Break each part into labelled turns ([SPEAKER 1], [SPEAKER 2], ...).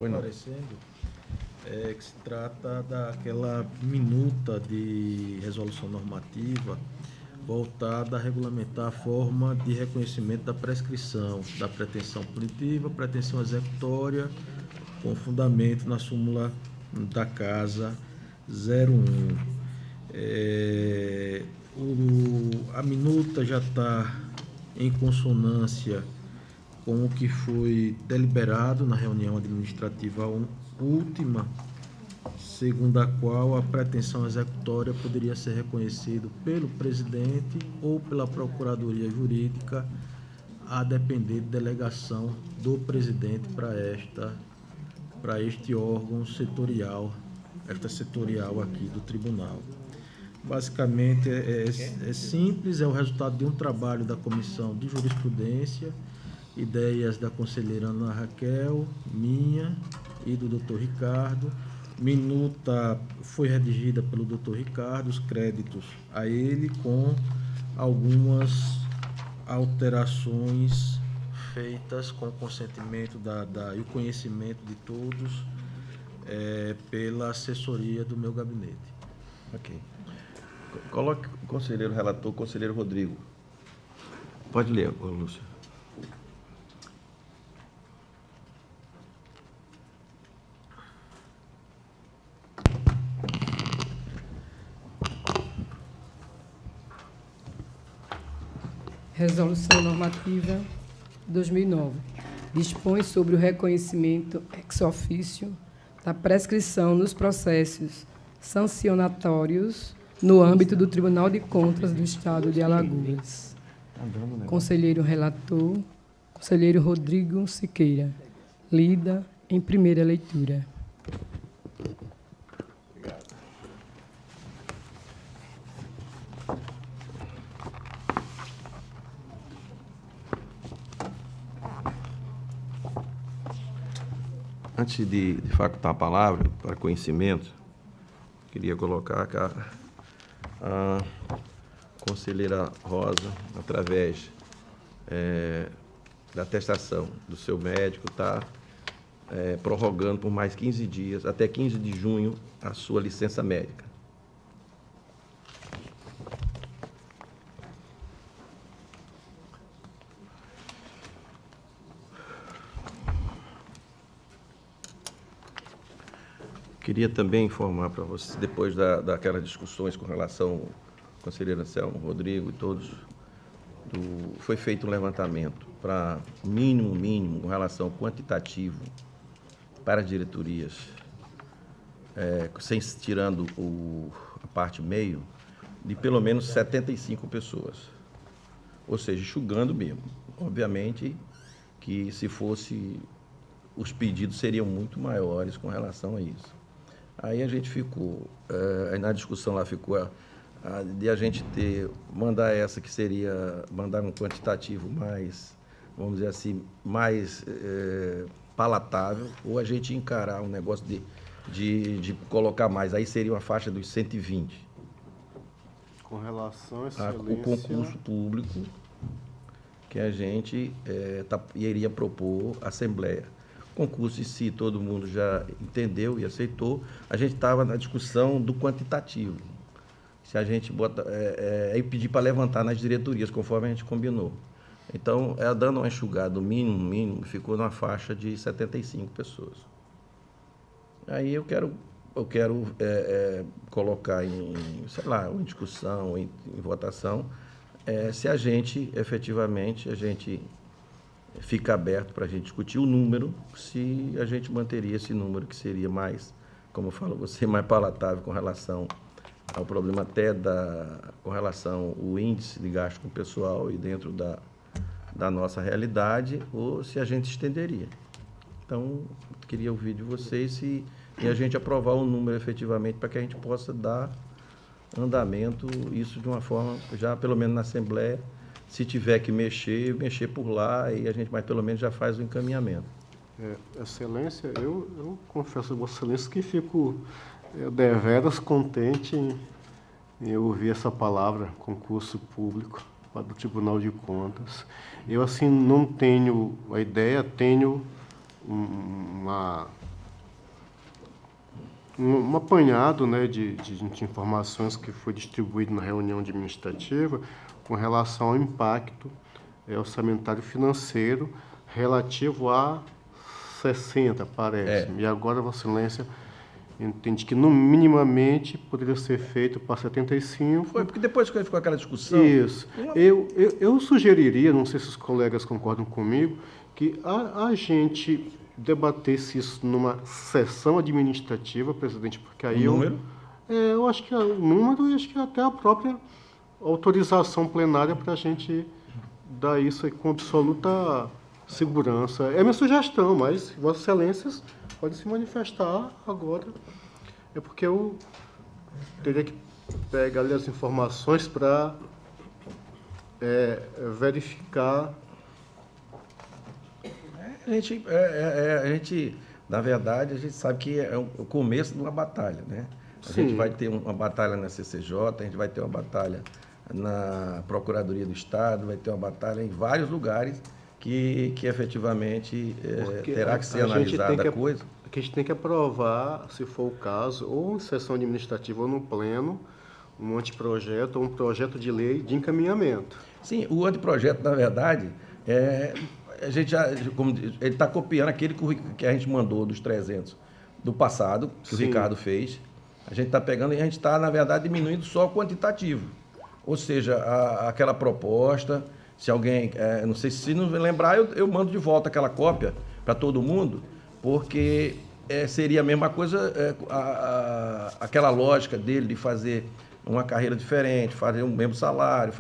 [SPEAKER 1] Esclarecendo, que se trata daquela minuta de resolução normativa voltada a regulamentar a forma de reconhecimento da prescrição, da pretensão punitiva, pretensão executória, com fundamento na súmula da Casa 01. A minuta já está em consonância com o que foi deliberado na reunião administrativa última, segundo a qual a pretensão executória poderia ser reconhecida pelo presidente ou pela Procuradoria Jurídica, a depender de delegação do presidente para este órgão setorial, esta setorial aqui do tribunal. Basicamente é simples, é o resultado de um trabalho da Comissão de Jurisprudência, ideias da conselheira Ana Raquel, minha e do Dr. Ricardo. Minuta foi redigida pelo Dr. Ricardo, os créditos a ele, com algumas alterações feitas com o consentimento e o conhecimento de todos pela assessoria do meu gabinete.
[SPEAKER 2] Ok. Coloque o conselheiro relator, conselheiro Rodrigo. Pode ler, Lúcio.
[SPEAKER 3] Resolução Normativa 2009. Dispõe sobre o reconhecimento ex officio da prescrição nos processos sancionatórios no âmbito do Tribunal de Contas do Estado de Alagoas. Conselheiro relator, conselheiro Rodrigo Siqueira. Lida em primeira leitura.
[SPEAKER 2] Antes de facultar a palavra para conhecimento, queria colocar a conselheira Rosa, através da atestação do seu médico, está prorrogando por mais 15 dias, até 15 de junho, a sua licença médica. Queria também informar para vocês, depois daquelas discussões com relação ao conselheiro Anselmo, Rodrigo e todos, foi feito um levantamento para mínimo, com relação ao quantitativo para as diretorias, tirando a parte meio, de pelo menos 75 pessoas. Ou seja, enxugando mesmo. Obviamente que se fosse, os pedidos seriam muito maiores com relação a isso. Aí a gente ficou, na discussão lá ficou de a gente mandar essa que seria, mandar um quantitativo mais, vamos dizer assim, mais palatável, ou a gente encarar um negócio de colocar mais, aí seria uma faixa dos 120.
[SPEAKER 4] Com relação a excelência...
[SPEAKER 2] O concurso público que a gente iria propor à Assembleia. Concurso em si, todo mundo já entendeu e aceitou. A gente estava na discussão do quantitativo. Se a gente pedir para levantar nas diretorias, conforme a gente combinou. Então, dando uma enxugada, o mínimo, ficou na faixa de 75 pessoas. Aí eu quero colocar em discussão, em votação, se a gente, efetivamente, fica aberto para a gente discutir o número, se a gente manteria esse número, que seria mais, como eu falo, mais palatável com relação ao problema com relação ao índice de gasto com o pessoal e dentro da nossa realidade, ou se a gente estenderia. Então, queria ouvir de vocês e a gente aprovar o número efetivamente para que a gente possa dar andamento, isso de uma forma, já pelo menos na Assembleia. Se tiver que mexer por lá, e a gente, mas pelo menos já faz o encaminhamento.
[SPEAKER 4] Excelência, eu confesso a Vossa Excelência que fico deveras contente em ouvir essa palavra, concurso público, do Tribunal de Contas. Eu, assim, não tenho a ideia, tenho uma um apanhado, né, de informações que foi distribuído na reunião administrativa com relação ao impacto orçamentário financeiro relativo a 60, parece. E agora, Vossa Excelência entende que, no minimamente, poderia ser feito para 75.
[SPEAKER 2] Foi, porque depois que ficou aquela discussão...
[SPEAKER 4] Isso. Eu sugeriria, não sei se os colegas concordam comigo, que a gente debatesse isso numa sessão administrativa, presidente, porque aí eu acho que o número e acho que até a própria autorização plenária para a gente dar isso aí com absoluta segurança. É minha sugestão, mas Vossas Excelências podem se manifestar agora. É porque eu teria que pegar ali as informações para verificar.
[SPEAKER 2] A gente, na verdade, a gente sabe que é o começo de uma batalha, né? A gente vai ter uma batalha na CCJ, a gente vai ter uma batalha na Procuradoria do Estado, vai ter uma batalha em vários lugares que efetivamente terá que ser analisada a coisa.
[SPEAKER 4] Que a gente tem que aprovar, se for o caso, ou em sessão administrativa ou no pleno, um anteprojeto ou um projeto de lei de encaminhamento.
[SPEAKER 2] Sim, o anteprojeto, na verdade, a gente ele está copiando aquele que a gente mandou dos 300 do passado, que o Ricardo fez. A gente está pegando e a gente está, na verdade, diminuindo só o quantitativo. Ou seja, aquela proposta, se alguém, não sei se não lembrar, eu mando de volta aquela cópia para todo mundo, porque seria a mesma coisa, aquela lógica dele de fazer uma carreira diferente, fazer um mesmo salário,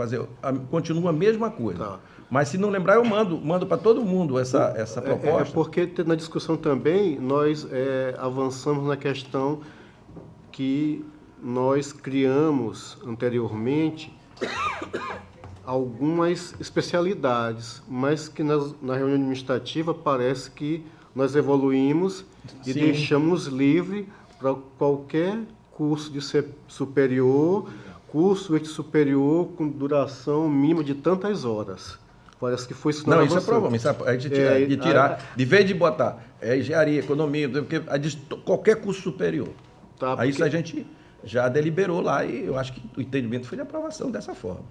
[SPEAKER 2] continua a mesma coisa. Tá. Mas se não lembrar, eu mando para todo mundo essa proposta.
[SPEAKER 4] Porque na discussão também nós avançamos na questão que nós criamos anteriormente algumas especialidades, mas que na reunião administrativa parece que nós evoluímos e deixamos livre para qualquer curso de superior, curso superior com duração mínima de tantas horas. Parece que foi isso.
[SPEAKER 2] Não, isso é provado. A gente de vez de botar engenharia, economia, qualquer curso superior. Tá, porque... Isso a gente já deliberou lá e eu acho que o entendimento foi de aprovação dessa forma.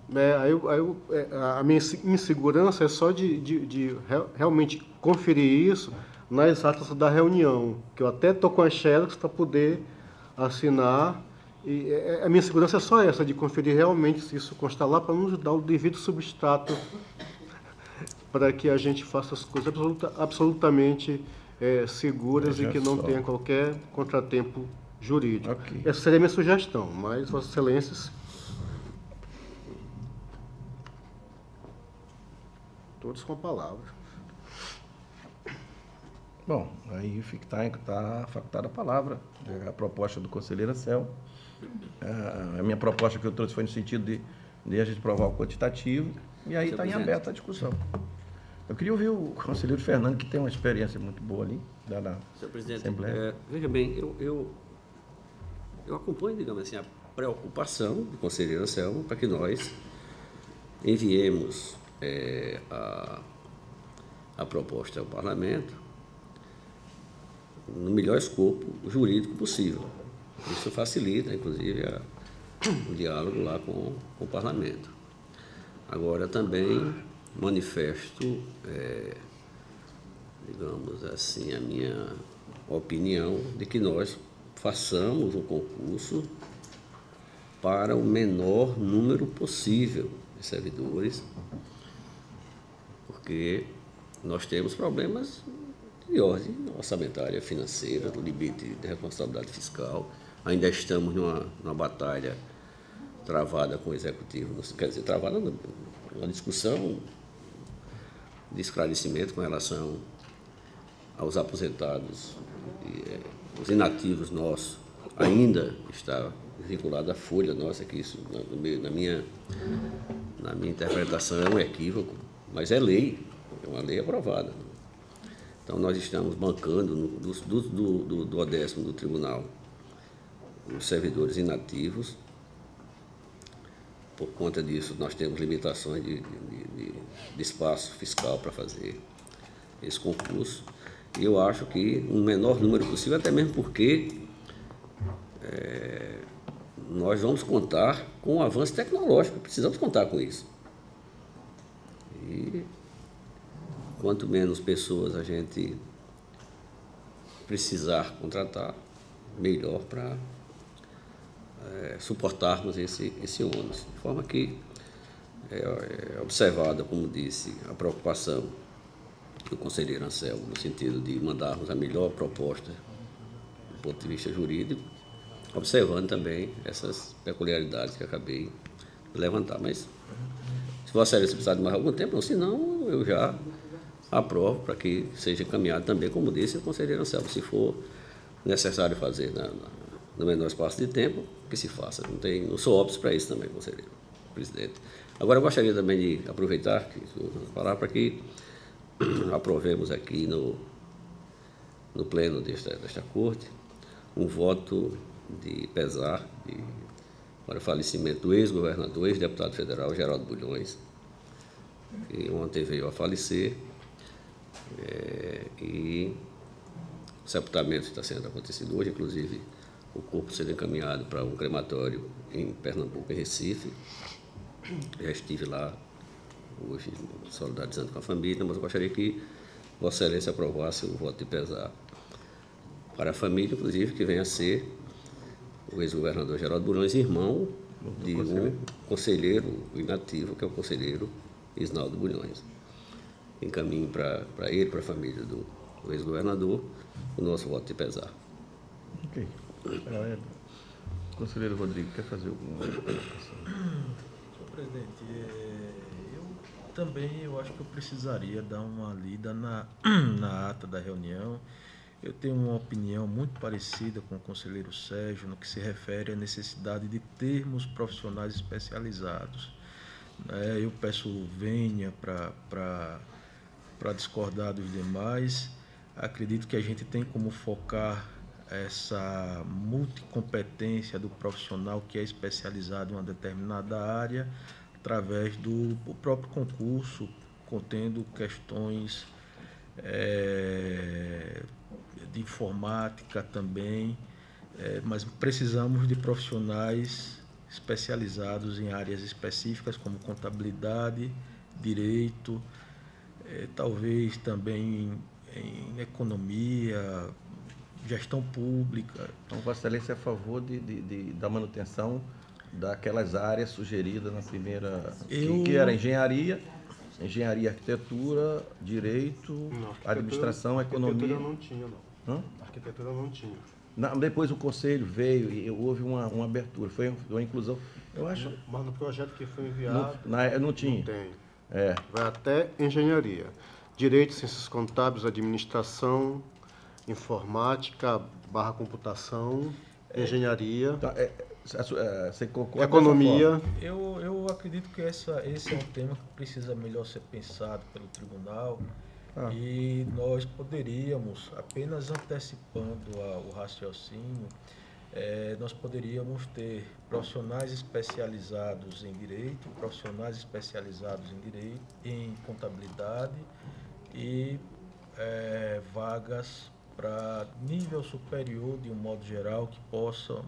[SPEAKER 4] A minha insegurança é só de realmente conferir isso nas atas da reunião, que eu até estou com a xerox para poder assinar. E a minha segurança é só essa, de conferir realmente se isso constar lá, para nos dar o devido substrato para que a gente faça as coisas absolutamente seguras e que não tenha qualquer contratempo jurídico. Okay. Essa seria a minha sugestão, mas Vossas Excelências, todos com a palavra.
[SPEAKER 2] Bom, aí está facultada a palavra, a proposta do conselheiro Anselmo. A minha proposta que eu trouxe foi no sentido de a gente provar o quantitativo, e aí está em aberta a discussão. Eu queria ouvir o conselheiro Fernando, que tem uma experiência muito boa ali, da
[SPEAKER 5] Senhor presidente,
[SPEAKER 2] Assembleia.
[SPEAKER 5] Veja bem, eu acompanho, digamos assim, a preocupação do conselheiro Anselmo para que nós enviemos a proposta ao parlamento no melhor escopo jurídico possível. Isso facilita, inclusive, o diálogo lá com o parlamento. Agora, também manifesto, digamos assim, a minha opinião de que nós façamos um concurso para o menor número possível de servidores, porque nós temos problemas de ordem orçamentária, financeira, do limite de responsabilidade fiscal. Ainda estamos numa batalha travada com o Executivo, quer dizer, travada numa discussão de esclarecimento com relação aos aposentados, os inativos nossos. Ainda está vinculado à folha nossa, que isso, na minha interpretação, é um equívoco, mas é lei, é uma lei aprovada. Então, nós estamos bancando do 10º do Tribunal os servidores inativos. Por conta disso, nós temos limitações de espaço fiscal para fazer esse concurso. E eu acho que um menor número possível, até mesmo porque nós vamos contar com o avanço tecnológico, precisamos contar com isso. E quanto menos pessoas a gente precisar contratar, melhor para suportarmos esse ônus. De forma que é observada, como disse, a preocupação do conselheiro Anselmo, no sentido de mandarmos a melhor proposta do ponto de vista jurídico, observando também essas peculiaridades que acabei de levantar. Mas, se Vossa Excelência precisar de mais algum tempo, se não, eu já aprovo para que seja encaminhado também, como disse o conselheiro Anselmo, se for necessário fazer no menor espaço de tempo, que se faça. Não sou óbvio para isso também, conselheiro presidente. Agora, eu gostaria também de aproveitar que falar para que aprovemos aqui no pleno desta corte um voto de pesar para o falecimento do ex-governador, ex-deputado federal Geraldo Bulhões, que ontem veio a falecer, e o sepultamento está sendo acontecido hoje, inclusive o corpo sendo encaminhado para um crematório em Pernambuco, em Recife. Já estive lá hoje solidarizando com a família, mas eu gostaria que Vossa Excelência aprovasse o voto de pesar para a família, inclusive, que venha a ser o ex-governador Geraldo Bulhões, irmão de um conselheiro inativo, que é o conselheiro Isnaldo Bulhões. Encaminho para ele, para a família do ex-governador, o nosso voto de pesar.
[SPEAKER 2] Ok. Conselheiro Rodrigo, quer fazer alguma colocação?
[SPEAKER 1] Senhor presidente, eu acho que eu precisaria dar uma lida na ata da reunião. Eu tenho uma opinião muito parecida com o conselheiro Sérgio no que se refere à necessidade de termos profissionais especializados. Eu peço vênia para discordar dos demais. Acredito que a gente tem como focar essa multicompetência do profissional que é especializado em uma determinada área através do próprio concurso, contendo questões de informática também, mas precisamos de profissionais especializados em áreas específicas como contabilidade, direito, talvez também em economia, gestão pública.
[SPEAKER 2] Então, Vossa Excelência é a favor da manutenção daquelas áreas sugeridas na primeira, que era engenharia, arquitetura, direito,
[SPEAKER 4] Não,
[SPEAKER 2] administração, economia.
[SPEAKER 4] Arquitetura não tinha, não.
[SPEAKER 2] Hã?
[SPEAKER 4] Arquitetura não tinha.
[SPEAKER 2] Depois o conselho veio e houve uma abertura, foi uma inclusão. Eu acho.
[SPEAKER 4] Mas no projeto que foi enviado,
[SPEAKER 2] Não tinha.
[SPEAKER 4] não tem.
[SPEAKER 2] É.
[SPEAKER 4] Vai até engenharia. Direito, ciências contábeis, administração, informática, computação, engenharia,
[SPEAKER 2] Então, você concorda?
[SPEAKER 4] economia.
[SPEAKER 1] Eu acredito que esse é um tema que precisa melhor ser pensado pelo tribunal e nós poderíamos, apenas antecipando o raciocínio, nós poderíamos ter profissionais especializados em direito, profissionais especializados em contabilidade e vagas para nível superior, de um modo geral, que possam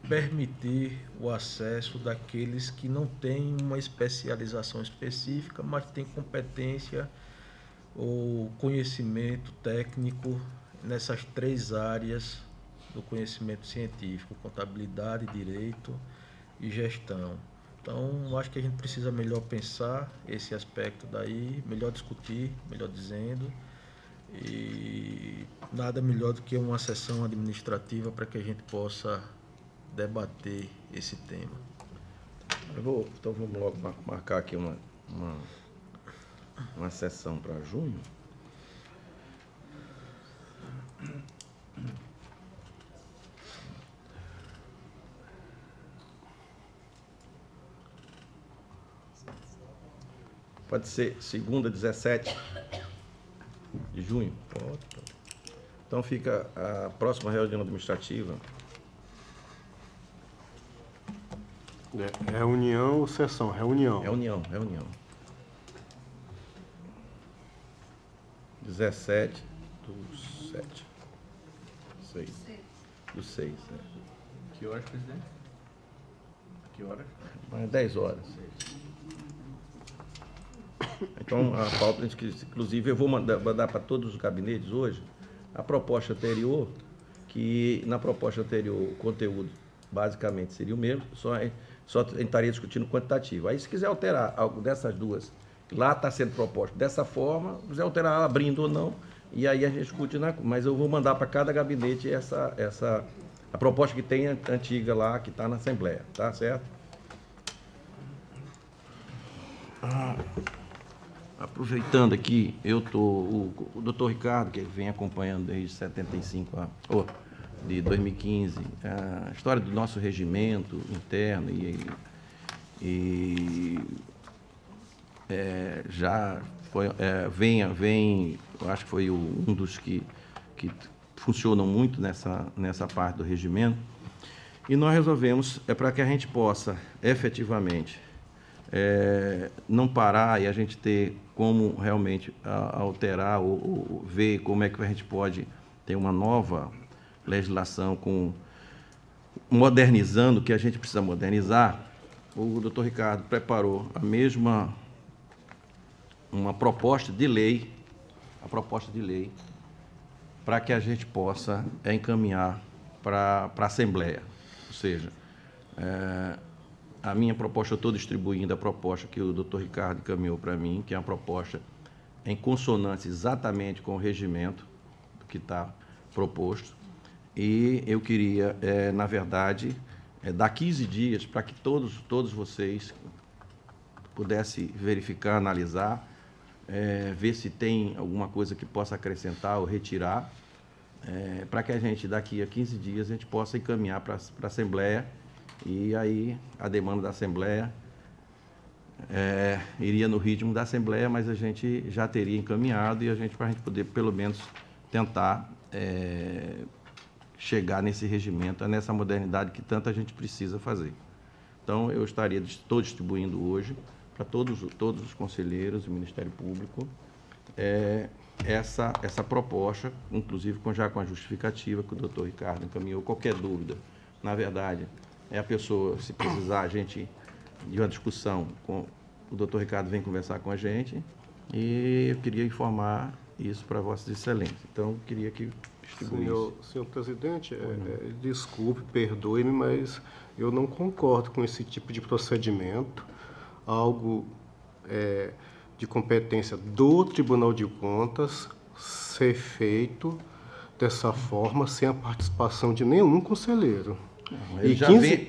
[SPEAKER 1] permitir o acesso daqueles que não têm uma especialização específica, mas têm competência ou conhecimento técnico nessas três áreas do conhecimento científico: contabilidade, direito e gestão. Então, acho que a gente precisa melhor pensar esse aspecto daí, melhor discutir, melhor dizendo, e nada melhor do que uma sessão administrativa para que a gente possa debater esse tema.
[SPEAKER 2] Então vamos logo marcar aqui uma sessão para junho. Pode ser segunda, 17 de junho? Pode. Então fica a próxima reunião administrativa.
[SPEAKER 4] Reunião ou sessão? Reunião.
[SPEAKER 2] Reunião. 17/7. Do 6.
[SPEAKER 1] Que horas, presidente? Que horas?
[SPEAKER 2] 10 horas. Então, a pauta, inclusive, eu vou mandar para todos os gabinetes hoje a proposta anterior, que na proposta anterior o conteúdo basicamente seria o mesmo, só a gente estaria discutindo quantitativo. Aí, se quiser alterar algo dessas duas, lá está sendo proposto dessa forma, se quiser alterar abrindo ou não, e aí a gente discute, mas eu vou mandar para cada gabinete a proposta que tem antiga lá, que está na Assembleia, tá certo? Aproveitando aqui, o doutor Ricardo, que vem acompanhando desde 2015, a história do nosso regimento interno já foi, eu acho que foi um dos que funcionam muito nessa parte do regimento, e nós resolvemos, para que a gente possa efetivamente não parar e a gente ter como realmente alterar ou ver como é que a gente pode ter uma nova legislação modernizando o que a gente precisa modernizar. O doutor Ricardo preparou uma proposta de lei, para que a gente possa encaminhar para a Assembleia. Ou seja, a minha proposta, eu estou distribuindo a proposta que o doutor Ricardo encaminhou para mim, que é uma proposta em consonância exatamente com o regimento que está proposto. E eu queria, na verdade, dar 15 dias para que todos vocês pudessem verificar, analisar, ver se tem alguma coisa que possa acrescentar ou retirar, para que a gente, daqui a 15 dias, a gente possa encaminhar para a Assembleia. E aí a demanda da Assembleia iria no ritmo da Assembleia, mas a gente já teria encaminhado e para a gente poder, pelo menos, tentar chegar nesse regimento, nessa modernidade que tanta gente precisa fazer. Então, estou distribuindo hoje para todos os conselheiros do Ministério Público essa proposta, inclusive já com a justificativa que o doutor Ricardo encaminhou. Qualquer dúvida, na verdade, a pessoa, se precisar, a gente, de uma discussão, o doutor Ricardo vem conversar com a gente, e eu queria informar isso para Vossas Excelências. Então, eu queria que distribuísse.
[SPEAKER 4] Senhor presidente, desculpe, perdoe-me, mas eu não concordo com esse tipo de procedimento, algo de competência do Tribunal de Contas ser feito dessa forma, sem a participação de nenhum conselheiro.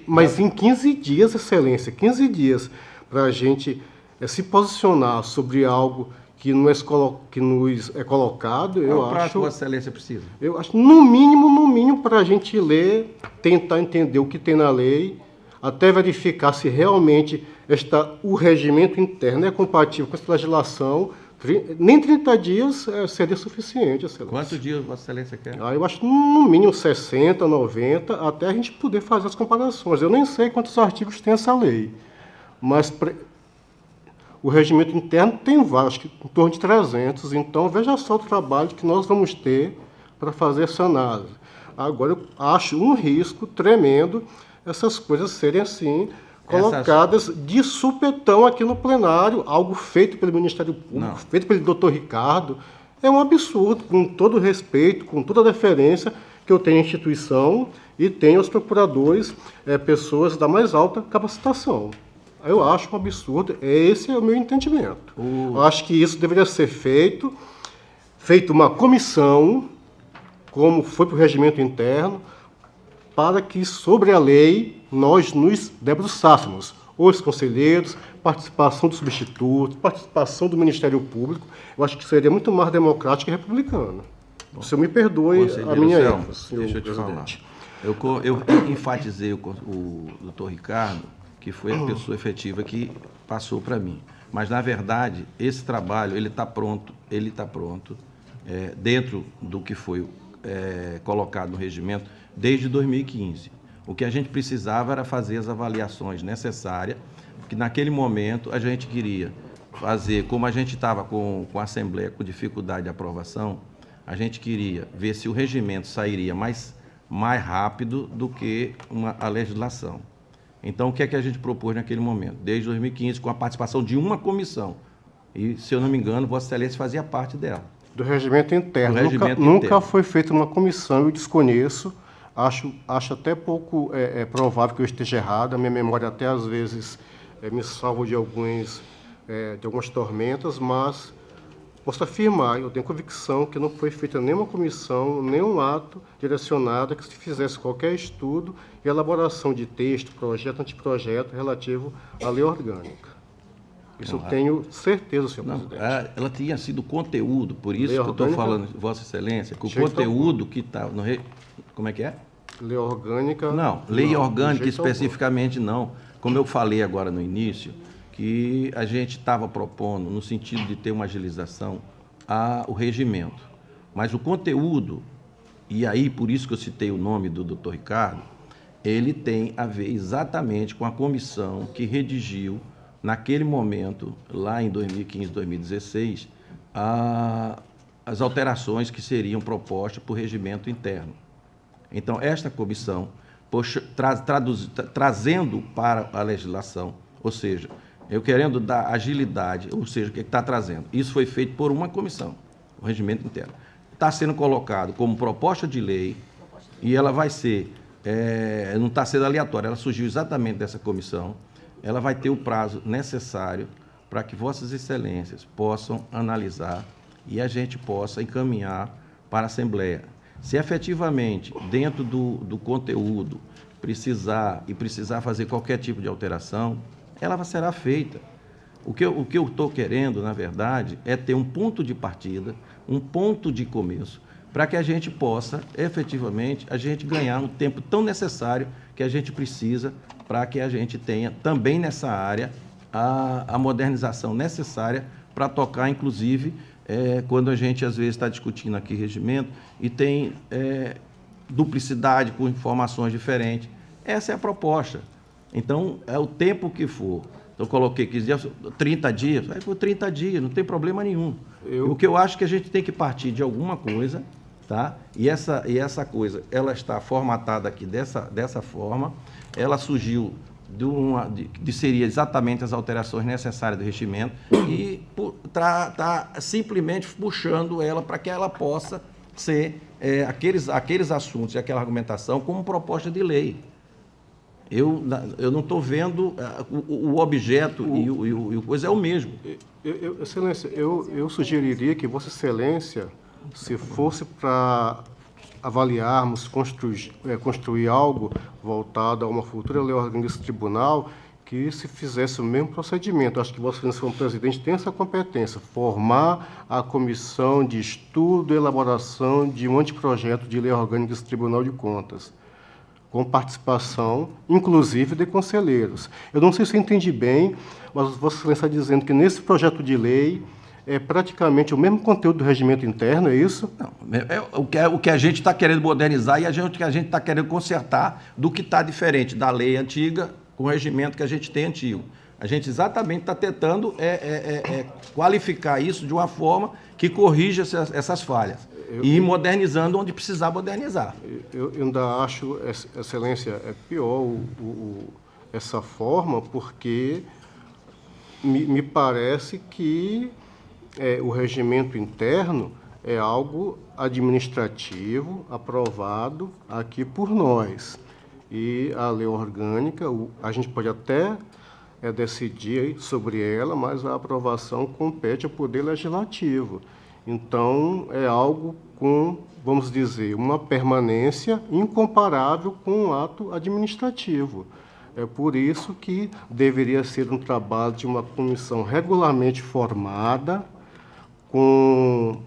[SPEAKER 4] Mas em 15 dias, Excelência, 15 dias para a gente se posicionar sobre algo que nos é colocado, eu acho...
[SPEAKER 2] prazo Vossa Excelência precisa?
[SPEAKER 4] Eu acho, no mínimo, para a gente ler, tentar entender o que tem na lei, até verificar se realmente o regimento interno é compatível com essa legislação. Nem 30 dias seria suficiente, Excelência.
[SPEAKER 2] Quantos dias Vossa Excelência quer?
[SPEAKER 4] Eu acho no mínimo 60, 90, até a gente poder fazer as comparações. Eu nem sei quantos artigos tem essa lei, mas o regimento interno tem vários, acho que em torno de 300. Então, veja só o trabalho que nós vamos ter para fazer essa análise. Agora, eu acho um risco tremendo essas coisas serem assim, colocadas de supetão aqui no plenário, algo feito pelo Ministério Público, feito pelo doutor Ricardo. É um absurdo, com todo respeito, com toda a deferência que eu tenho à instituição e tenho aos procuradores, pessoas da mais alta capacitação. Eu acho um absurdo, esse é o meu entendimento. Eu acho que isso deveria ser feito uma comissão, como foi para o regimento interno, para que, sobre a lei, nós nos debruçássemos. Os conselheiros, participação dos substitutos, participação do Ministério Público. Eu acho que seria muito mais democrático e republicano. O senhor me perdoe a minha ênfase,
[SPEAKER 2] deixa eu te falar. Eu enfatizei o doutor Ricardo, que foi a pessoa efetiva que passou para mim. Mas, na verdade, esse trabalho ele está pronto, dentro do que foi colocado no regimento desde 2015. O que a gente precisava era fazer as avaliações necessárias, porque naquele momento a gente queria fazer, como a gente estava com a Assembleia com dificuldade de aprovação, a gente queria ver se o regimento sairia mais mais rápido do que a legislação. Então, o que é que a gente propôs naquele momento? Desde 2015, com a participação de uma comissão. E, se eu não me engano, Vossa Excelência fazia parte dela.
[SPEAKER 4] Do regimento interno.
[SPEAKER 2] Do regimento
[SPEAKER 4] nunca
[SPEAKER 2] interno.
[SPEAKER 4] foi feita uma comissão, eu desconheço. Acho até pouco provável que eu esteja errado. A minha memória até, às vezes, me salva de algumas tormentas, mas posso afirmar, eu tenho convicção que não foi feita nenhuma comissão, nenhum ato direcionado que se fizesse qualquer estudo e elaboração de texto, projeto, anteprojeto relativo à lei orgânica. Isso eu tenho certeza, senhor presidente.
[SPEAKER 2] Ela tinha sido conteúdo, por isso
[SPEAKER 4] Lei
[SPEAKER 2] que eu estou
[SPEAKER 4] orgânica?
[SPEAKER 2] falando, Vossa Excelência, que o
[SPEAKER 4] Jeito
[SPEAKER 2] conteúdo que está no... Como é que é?
[SPEAKER 4] Lei orgânica...
[SPEAKER 2] Não, lei orgânica
[SPEAKER 4] de jeito algum.
[SPEAKER 2] especificamente não. Como eu falei agora no início, que a gente estava propondo, no sentido de ter uma agilização, o regimento. Mas o conteúdo, e aí por isso que eu citei o nome do doutor Ricardo, ele tem a ver exatamente com a comissão que redigiu, naquele momento, lá em 2015, 2016, as alterações que seriam propostas para o regimento interno. Então, esta comissão, trazendo para a legislação, ou seja, eu querendo dar agilidade, ou seja, o que está trazendo? Isso foi feito por uma comissão, o regimento interno. Está sendo colocado como proposta de lei e ela vai ser, não está sendo aleatória, ela surgiu exatamente dessa comissão, ela vai ter o prazo necessário para que Vossas Excelências possam analisar e a gente possa encaminhar para a Assembleia. Se efetivamente, dentro do conteúdo, precisar fazer qualquer tipo de alteração, ela será feita. O que eu estou querendo, na verdade, é ter um ponto de partida, um ponto de começo, para que a gente possa, efetivamente, a gente ganhar um tempo tão necessário que a gente precisa para que a gente tenha também nessa área a modernização necessária para tocar, inclusive, quando a gente às vezes está discutindo aqui regimento e tem duplicidade com informações diferentes. Essa é a proposta. Então, é o tempo que for. Eu coloquei 15 dias, 30 dias, vai por 30 dias, não tem problema nenhum. O que eu acho que a gente tem que partir de alguma coisa, tá? E essa coisa, ela está formatada aqui dessa forma, ela surgiu seria exatamente as alterações necessárias do regimento e está simplesmente puxando ela para que ela possa ser aqueles assuntos e aquela argumentação como proposta de lei. Eu não estou vendo o objeto e o coisa é o mesmo.
[SPEAKER 4] Excelência, eu sugeriria que Vossa Excelência, se fosse para avaliarmos, construir algo voltado a uma futura lei orgânica desse tribunal, que se fizesse o mesmo procedimento. Acho que Vossa Excelência, como presidente, tem essa competência, formar a comissão de estudo e elaboração de um anteprojeto de lei orgânica desse Tribunal de Contas, com participação, inclusive, de conselheiros. Eu não sei se eu entendi bem, mas Vossa Excelência está dizendo que nesse projeto de lei é praticamente o mesmo conteúdo do regimento interno, é isso?
[SPEAKER 2] Não, o que a gente está querendo modernizar e o que a gente está querendo consertar do que está diferente da lei antiga com o regimento que a gente tem antigo. A gente exatamente está tentando qualificar isso de uma forma que corrija essas falhas e ir modernizando onde precisar modernizar.
[SPEAKER 4] Eu ainda acho, Excelência, pior essa forma, porque me parece que o regimento interno é algo administrativo aprovado aqui por nós. E a lei orgânica, a gente pode até decidir sobre ela, mas a aprovação compete ao Poder Legislativo. Então, é algo com, vamos dizer, uma permanência incomparável com um ato administrativo. É por isso que deveria ser um trabalho de uma comissão regularmente formada, com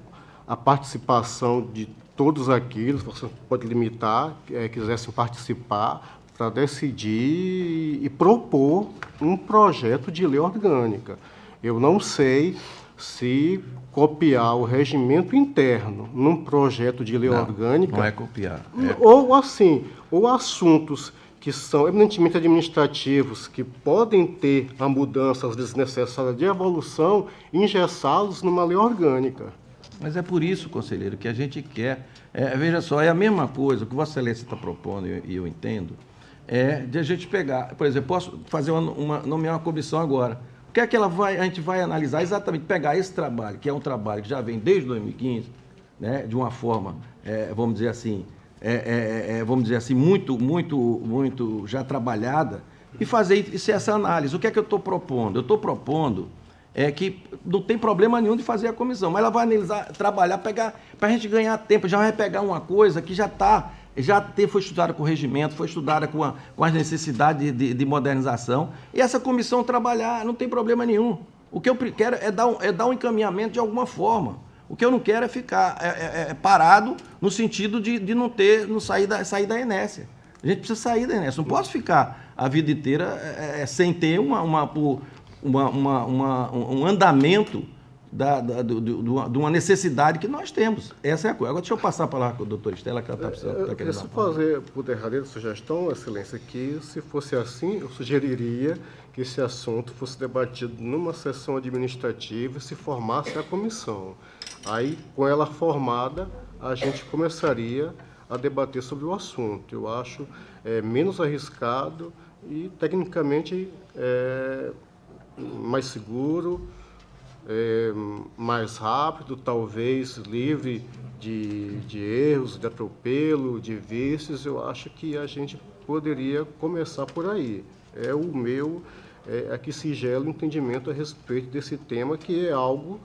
[SPEAKER 4] a participação de todos aqueles, você pode limitar, quisessem participar, para decidir e propor um projeto de lei orgânica. Eu não sei se copiar o regimento interno num projeto de lei orgânica...
[SPEAKER 2] Não é copiar.
[SPEAKER 4] Ou assuntos que são eminentemente administrativos, que podem ter a mudança, às vezes necessária, de evolução, engessá-los numa lei orgânica.
[SPEAKER 2] Mas é por isso, conselheiro, que a gente quer... veja só, é a mesma coisa, o que Vossa Excelência está propondo, e eu entendo, de a gente pegar... Por exemplo, posso fazer nomear uma comissão agora. O que é que a gente vai analisar? Exatamente, pegar esse trabalho, que é um trabalho que já vem desde 2015, né, de uma forma, vamos dizer assim, muito já trabalhada, e fazer essa análise. O que é que eu estou propondo? Eu estou propondo que não tem problema nenhum de fazer a comissão, mas ela vai analisar, trabalhar, pegar, para a gente ganhar tempo, já vai pegar uma coisa que foi estudada com o regimento, foi estudada com as necessidades de modernização, e essa comissão trabalhar, não tem problema nenhum. O que eu quero é dar um encaminhamento de alguma forma. O que eu não quero é ficar parado no sentido de não sair da inércia. A gente precisa sair da inércia. Não posso ficar a vida inteira sem ter um andamento de uma necessidade que nós temos. Essa é a coisa. Agora, deixa eu passar a palavra para a doutora Estela, que ela está precisando.
[SPEAKER 4] Eu queria fazer, por derradeira sugestão, Excelência, que, se fosse assim, eu sugeriria que esse assunto fosse debatido numa sessão administrativa e se formasse a comissão. Aí, com ela formada, a gente começaria a debater sobre o assunto. Eu acho menos arriscado e, tecnicamente, mais seguro, mais rápido, talvez livre de erros, de atropelo, de vícios. Eu acho que a gente poderia começar por aí. É o meu aqui singelo entendimento a respeito desse tema, que é algo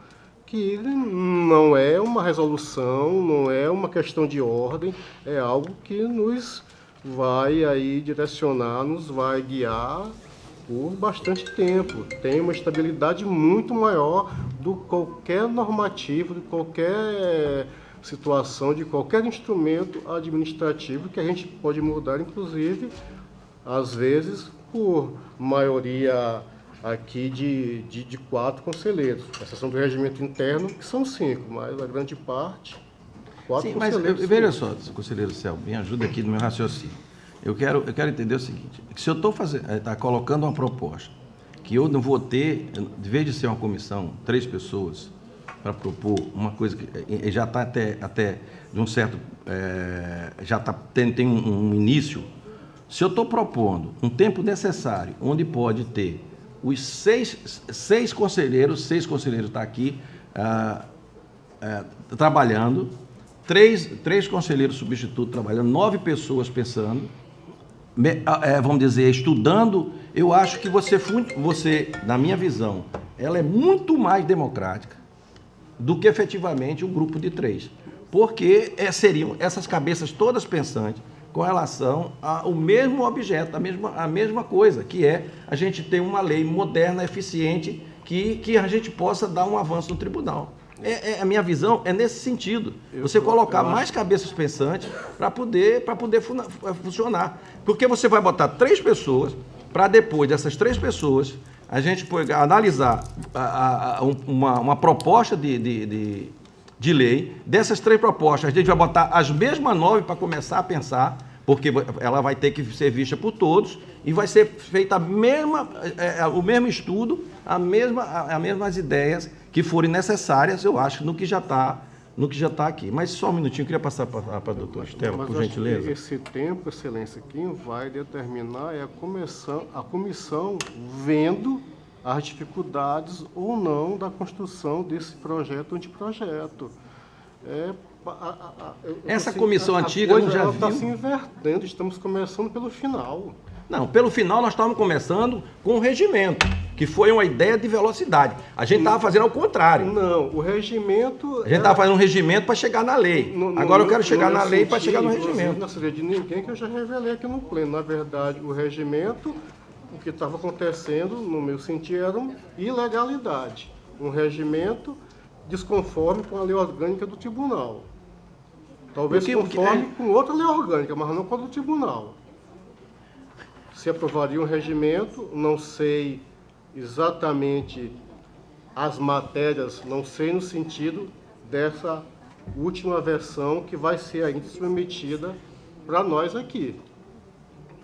[SPEAKER 4] que não é uma resolução, não é uma questão de ordem, é algo que nos vai aí direcionar, nos vai guiar por bastante tempo. Tem uma estabilidade muito maior do que qualquer normativo, de qualquer situação, de qualquer instrumento administrativo que a gente pode mudar, inclusive, às vezes, por maioria aqui de 4 conselheiros. A exceção do regimento interno, que são 5, mas a grande parte, 4 conselheiros.
[SPEAKER 2] Mas veja só, conselheiro Celso, me ajuda aqui no meu raciocínio. Eu quero entender o seguinte, que se eu estou colocando uma proposta, que eu não vou ter, de vez de ser uma comissão, 3 pessoas, para propor uma coisa que já está até de um certo, tem um início, se eu estou propondo um tempo necessário, onde pode ter os 6 conselheiros estão aqui trabalhando, 3 conselheiros substitutos trabalhando, 9 pessoas pensando, vamos dizer, estudando. Eu acho que você, na minha visão, ela é muito mais democrática do que efetivamente um grupo de 3, porque seriam essas cabeças todas pensantes com relação ao mesmo objeto, a mesma coisa, que é a gente ter uma lei moderna, eficiente, que a gente possa dar um avanço no tribunal. A minha visão é nesse sentido. Você colocar mais cabeças pensantes para poder funcionar. Porque você vai botar 3 pessoas, para depois dessas 3 pessoas, a gente analisar uma proposta de lei. Dessas 3 propostas, a gente vai botar as mesmas 9 para começar a pensar, porque ela vai ter que ser vista por todos e vai ser feita o mesmo estudo, as mesmas ideias que forem necessárias, eu acho, no que já está aqui. Mas só um minutinho, eu queria passar para a doutora Estela, por gentileza.
[SPEAKER 4] Esse tempo, Excelência, quem vai determinar é a comissão vendo as dificuldades ou não da construção desse projeto ou anteprojeto.
[SPEAKER 2] Essa comissão antiga não já viu?
[SPEAKER 4] Está se invertendo, estamos começando pelo final.
[SPEAKER 2] Não, pelo final nós estávamos começando com o regimento, que foi uma ideia de velocidade. A gente estava fazendo ao contrário.
[SPEAKER 4] Não, o regimento...
[SPEAKER 2] A gente estava fazendo um regimento para chegar na lei. Agora eu quero chegar na lei para chegar no regimento.
[SPEAKER 4] Não seria de ninguém, que eu já revelei aqui no pleno. Na verdade, o regimento, o que estava acontecendo, no meu sentido, era uma ilegalidade. Um regimento desconforme com a lei orgânica do tribunal. Talvez conforme com outra lei orgânica, mas não com a do tribunal. Se aprovaria um regimento, não sei exatamente as matérias, não sei no sentido dessa última versão que vai ser ainda submetida para nós aqui.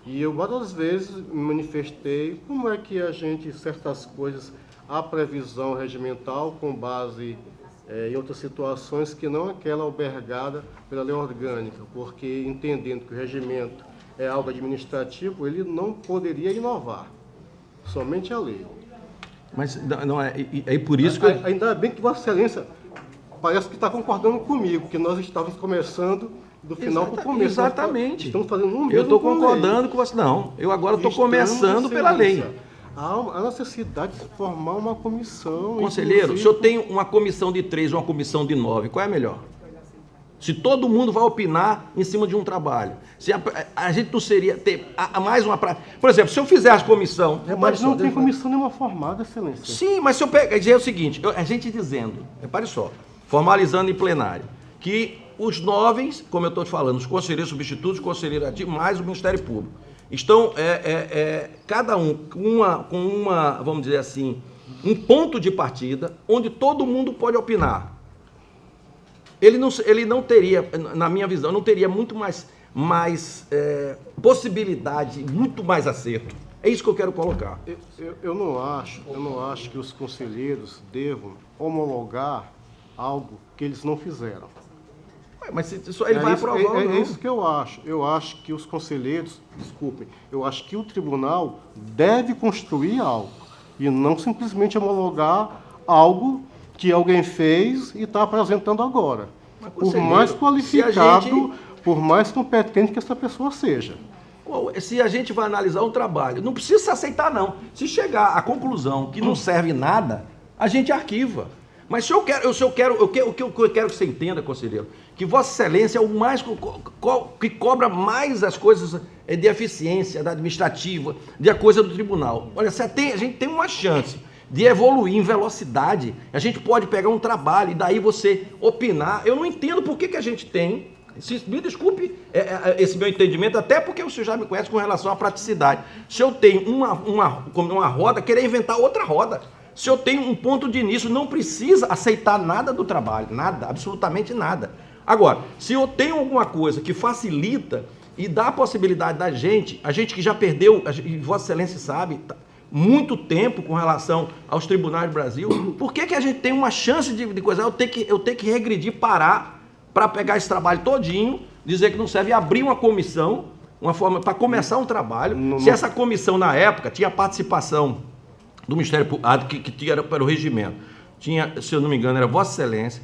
[SPEAKER 4] E eu várias vezes me manifestei como é que a gente, certas coisas, a previsão regimental com base em outras situações que não aquela albergada pela lei orgânica, porque entendendo que o regimento é algo administrativo, ele não poderia inovar, somente a lei.
[SPEAKER 2] Mas não é por isso que
[SPEAKER 4] Ainda bem que Vossa Excelência parece que está concordando comigo, que nós estávamos começando do final para o começo.
[SPEAKER 2] Exatamente.
[SPEAKER 4] Estamos fazendo um mesmo.
[SPEAKER 2] Eu estou concordando com você. Não, eu agora estou começando pela lei.
[SPEAKER 4] Há necessidade de formar uma comissão.
[SPEAKER 2] Conselheiro, se eu tenho uma comissão de 3 ou uma comissão de 9, qual é a melhor? Se todo mundo vai opinar em cima de um trabalho. Se a gente não seria ter mais uma... Por exemplo, se eu fizer a comissão...
[SPEAKER 4] Mas não tem comissão nenhuma formada, Excelência.
[SPEAKER 2] Sim, mas se eu pegar... É o seguinte, a gente dizendo, repare só, formalizando em plenário, que os 9, como eu estou te falando, os conselheiros substitutos, os conselheiros ativos, mais o Ministério Público, estão, cada um com uma, vamos dizer assim, um ponto de partida, onde todo mundo pode opinar. Ele não teria, na minha visão, não teria muito mais possibilidade, muito mais acerto. É isso que eu quero colocar.
[SPEAKER 4] Eu não acho que os conselheiros devam homologar algo que eles não fizeram.
[SPEAKER 2] Mas isso ele vai aprovar.
[SPEAKER 4] É isso que eu acho. Eu acho que os conselheiros, desculpem, eu acho que o tribunal deve construir algo e não simplesmente homologar algo que alguém fez e está apresentando agora. Por mais qualificado, por mais competente que essa pessoa seja.
[SPEAKER 2] Se a gente vai analisar um trabalho, não precisa se aceitar, não. Se chegar à conclusão que não serve nada, a gente arquiva. Mas o que eu quero que você entenda, conselheiro, que Vossa Excelência é o mais que cobra mais as coisas de eficiência, da administrativa, de a coisa do tribunal. Olha, a gente tem uma chance de evoluir em velocidade. A gente pode pegar um trabalho e daí você opinar. Eu não entendo por que a gente tem. Me desculpe esse meu entendimento, até porque o senhor já me conhece com relação à praticidade. Se eu tenho uma roda, querer inventar outra roda. Se eu tenho um ponto de início, não precisa aceitar nada do trabalho, nada, absolutamente nada. Agora, se eu tenho alguma coisa que facilita e dá a possibilidade da gente, a gente que já perdeu, e Vossa Excelência sabe, muito tempo com relação aos tribunais do Brasil, por que a gente tem uma chance de coisa? Eu tenho que regredir, parar para pegar esse trabalho todinho, dizer que não serve e abrir uma comissão, uma forma para começar um trabalho. Se essa comissão, na época, tinha participação do Ministério Público, que era para o regimento. Tinha, se eu não me engano, era Vossa Excelência,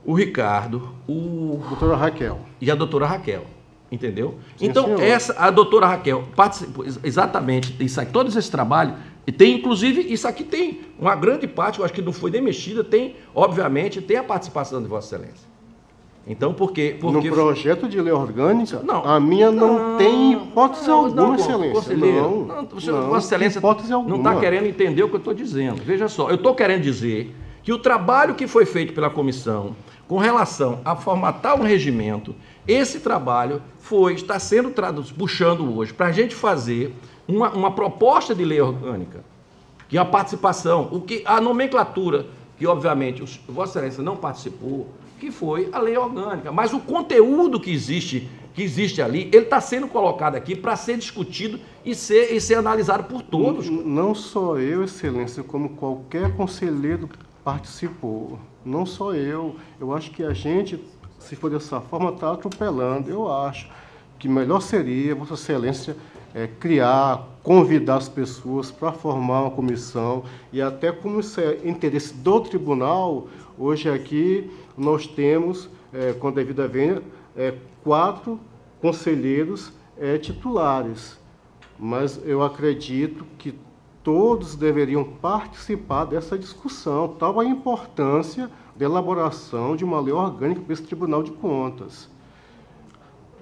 [SPEAKER 2] o Ricardo,
[SPEAKER 4] doutora Raquel.
[SPEAKER 2] E a doutora Raquel, entendeu?
[SPEAKER 4] Sim,
[SPEAKER 2] então, a doutora Raquel participou exatamente disso aqui, todo esse trabalho, e tem, inclusive, isso aqui tem uma grande parte, eu acho que não foi nem mexida, tem, obviamente, tem a participação de Vossa Excelência. Então, porque
[SPEAKER 4] no projeto de lei orgânica, a minha não tem hipótese alguma, Excelência.
[SPEAKER 2] Vossa Excelência não está querendo entender o que eu estou dizendo. Veja só, eu estou querendo dizer que o trabalho que foi feito pela comissão com relação a formatar um regimento, esse trabalho está sendo puxando hoje para a gente fazer uma proposta de lei orgânica, que a participação, a nomenclatura, que obviamente Vossa Excelência não participou, que foi a lei orgânica. Mas o conteúdo que existe ali, ele está sendo colocado aqui para ser discutido e ser analisado por todos.
[SPEAKER 4] Não só eu, Excelência, como qualquer conselheiro participou. Não só eu. Eu acho que a gente, se for dessa forma, está atropelando. Eu acho que melhor seria, Vossa Excelência, convidar as pessoas para formar uma comissão e até como isso é interesse do tribunal, hoje aqui nós temos, com a devida vênia, 4 conselheiros titulares, mas eu acredito que todos deveriam participar dessa discussão, tal a importância da elaboração de uma lei orgânica para esse Tribunal de Contas.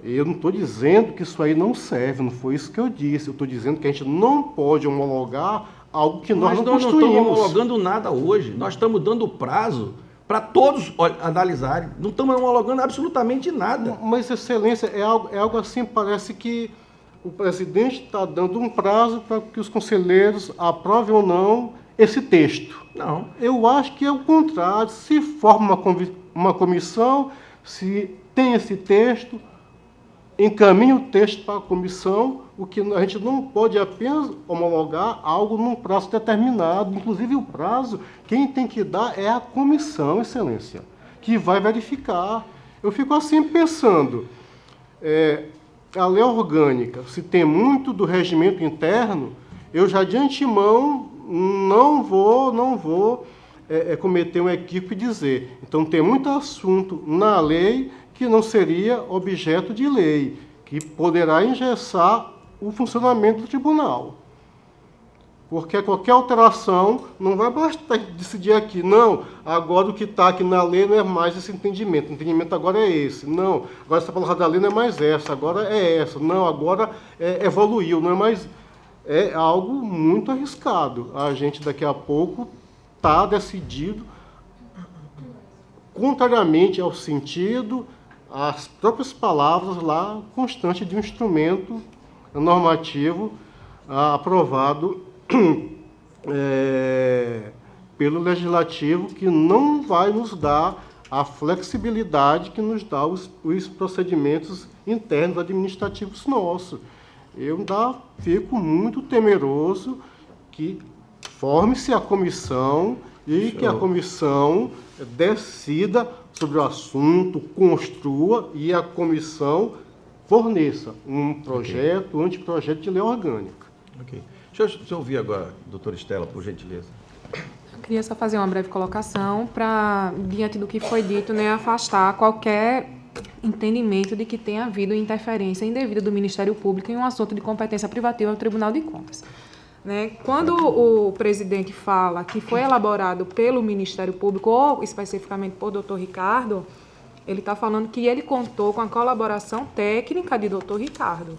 [SPEAKER 4] Eu não estou dizendo que isso aí não serve, não foi isso que eu disse. Eu estou dizendo que a gente não pode homologar algo que nós não construímos.
[SPEAKER 2] Nós não estamos homologando nada hoje. Nós estamos dando prazo para todos analisarem. Não estamos homologando absolutamente nada.
[SPEAKER 4] Mas, Excelência, é algo assim, parece que o presidente está dando um prazo para que os conselheiros aprovem ou não esse texto.
[SPEAKER 2] Não.
[SPEAKER 4] Eu acho que é o contrário. Se forma uma comissão, se tem esse texto, encaminha o texto para a comissão, o que a gente não pode apenas homologar algo num prazo determinado. Inclusive, o prazo, quem tem que dar é a comissão, Excelência, que vai verificar. Eu fico assim pensando, a lei orgânica, se tem muito do regimento interno, eu já de antemão não vou cometer um equívoco e dizer. Então, tem muito assunto na lei que não seria objeto de lei, que poderá engessar o funcionamento do tribunal. Porque qualquer alteração não vai bastar decidir aqui, não, agora o que está aqui na lei não é mais esse entendimento, o entendimento agora é esse, não, agora essa palavra da lei não é mais essa, agora é essa, não, agora evoluiu, não é mais... É algo muito arriscado. A gente daqui a pouco está decidido, contrariamente ao sentido, às próprias palavras lá, constante de um instrumento normativo aprovado pelo Legislativo, que não vai nos dar a flexibilidade que nos dá os procedimentos internos administrativos nossos. Eu ainda fico muito temeroso que forme-se a comissão e que a comissão decida sobre o assunto, construa e a comissão forneça um projeto, um anteprojeto de lei orgânica.
[SPEAKER 2] Ok. Deixa eu ouvir agora, doutora Estela, por gentileza.
[SPEAKER 6] Eu queria só fazer uma breve colocação para, diante do que foi dito, né, afastar qualquer entendimento de que tenha havido interferência indevida do Ministério Público em um assunto de competência privativa do Tribunal de Contas. Né? Quando o presidente fala que foi elaborado pelo Ministério Público, ou especificamente por doutor Ricardo, ele está falando que ele contou com a colaboração técnica de doutor Ricardo.